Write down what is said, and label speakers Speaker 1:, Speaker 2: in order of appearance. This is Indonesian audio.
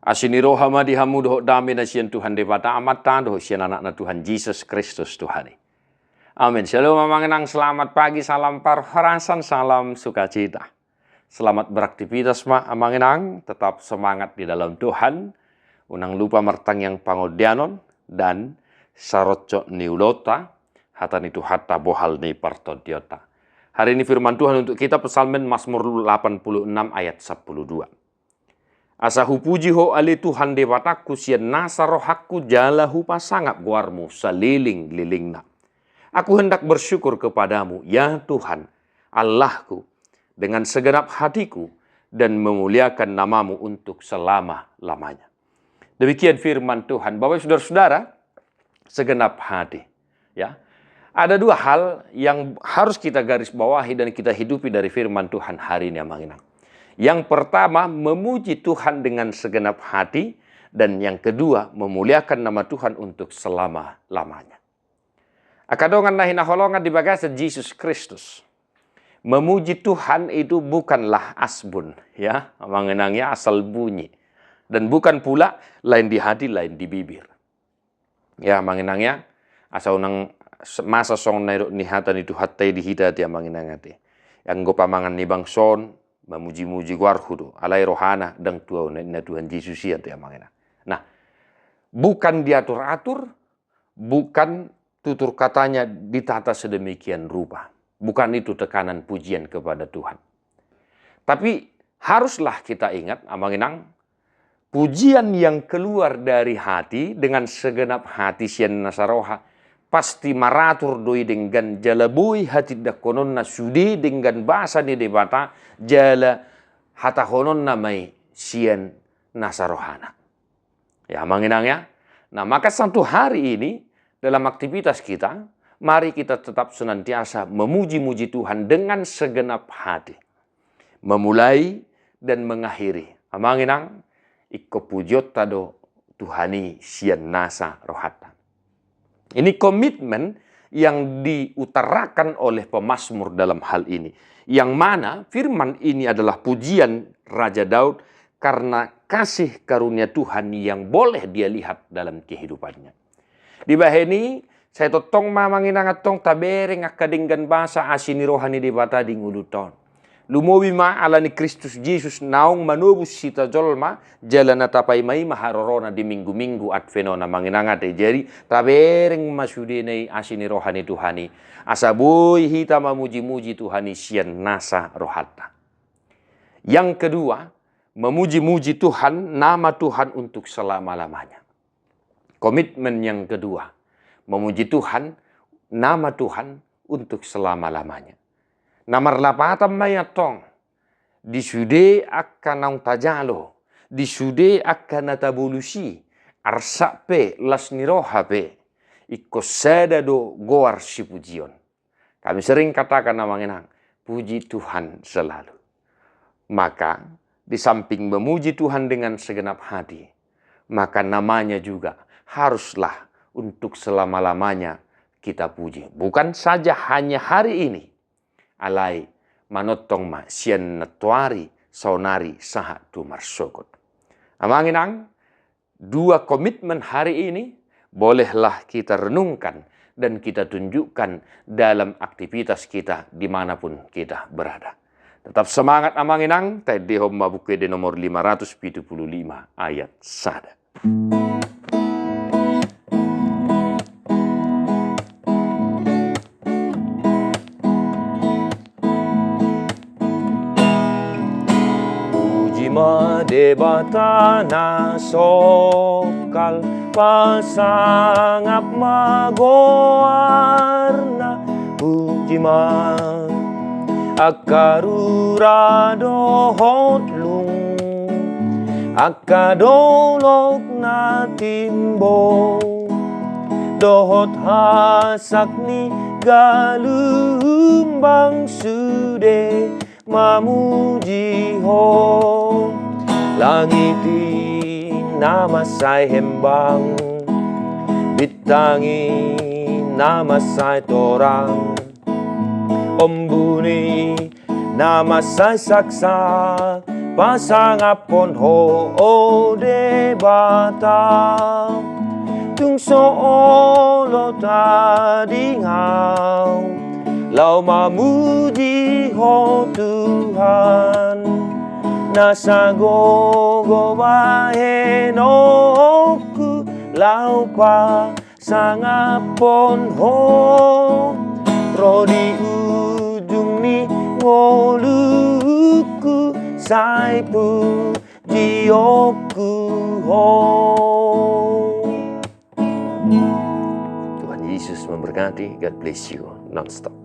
Speaker 1: Asini roha madi hamu doh dami na sian Tuhan debata amatan doh sian anak na Tuhan Yesus Kristus Tuhan. Amin. Shalom mamangenang, selamat pagi, salam parharasan, salam sukacita. Selamat beraktivitas mamangenang, tetap semangat di dalam Tuhan. Unang lupa martang yang pangodianon dan sarocok niulota hatan itu hatta bohal ni partodiota. Hari ini firman Tuhan untuk kita Psalmen Mazmur 86 ayat 12. Asahu puji ho ali Tuhan dewataku sian nasa rohaku jalahu pasangap guarmu saliling-lilingna. Aku hendak bersyukur kepadamu ya Tuhan Allahku dengan segenap hatiku dan memuliakan namamu untuk selama-lamanya. Demikian firman Tuhan. Bapak saudara-saudara, segenap hati. Ya, ada dua hal yang harus kita garis bawahi dan kita hidupi dari firman Tuhan hari ini, amanginang. Yang pertama, memuji Tuhan dengan segenap hati. Dan yang kedua, memuliakan nama Tuhan untuk selama-lamanya. Akadongan nahin naholongan di bagasa Yesus Kristus. Memuji Tuhan itu bukanlah asbun, ya, mengenangnya asal bunyi. Dan bukan pula lain di hati, lain di bibir. Ya, mengenangnya asal nang masa song nairo nihatan itu hatai di hita dia mengenangati. Yang go pamangan ni bangson memuji-muji guarhudo alai rohana dan Tuhan Yesus ya tu yang mengenang. Nah, bukan diatur-atur, bukan tutur katanya ditata sedemikian rupa. Bukan itu tekanan pujian kepada Tuhan. Tapi haruslah kita ingat, amanginang, pujian yang keluar dari hati dengan segenap hati sian nasaroha pasti maratur doi dengan jala bui hati dakonon na sudi dengan bahasa ni debata jala hata honon na mai sian nasarohana. Ya, amanginang ya. Nah, maka satu hari ini dalam aktivitas kita, mari kita tetap senantiasa memuji-muji Tuhan dengan segenap hati. Memulai dan mengakhiri. Amanginang, ikko pujiot tado Tuhani sian nasa rohata. Ini komitmen yang diutarakan oleh pemazmur dalam hal ini. Yang mana firman ini adalah pujian Raja Daud karena kasih karunia Tuhan yang boleh dia lihat dalam kehidupannya. Di baheni saya totong mamanginang atong tabereng akadinggan basa asini rohani di bata di nguduton. Lumowi ma alani Kristus Yesus naung manubus sita jolma jalan tapai mai maharorona di minggu-minggu advenona manginangate jadi tabereng masudinei asini rohani Tuhani asabui hita mamuji-muji Tuhani sian nasa rohata. Yang kedua, memuji-muji Tuhan, nama Tuhan untuk selama-lamanya. Komitmen yang kedua, memuji Tuhan, nama Tuhan untuk selama-lamanya. Namar lapatan mayatong, disude akan naung tajalo, disude akan natabulusi, arsape lasnirohape, ikosada do goar si pujion. Kami sering katakan namanginang, puji Tuhan selalu. Maka di samping memuji Tuhan dengan segenap hati, maka namanya juga haruslah untuk selama-lamanya kita puji. Bukan saja hanya hari ini. Alai manotong ma sian natuari saunari saha tumar sokot. Amanginang, dua komitmen hari ini bolehlah kita renungkan dan kita tunjukkan dalam aktivitas kita dimanapun kita berada. Tetap semangat amanginang, tadi homma buku di nomor 575 ayat 1. Debata na sokal pasangap magoarna pujima akarurado hotlung akadolok na timbo dohot hasak ni galumbang sude mamuji ho langiti nama say hembang bitangi nama say torang ombuni nama say saksa
Speaker 2: pasangapon ho o de bata tung solo tadi ngau lau memuji ho Tuhan nasa gogo bahe noku lau pasangapon ho rodi ujung ni ngoluku sai puji oku ho.
Speaker 1: Tuhan Yesus memberkati. God bless you non-stop.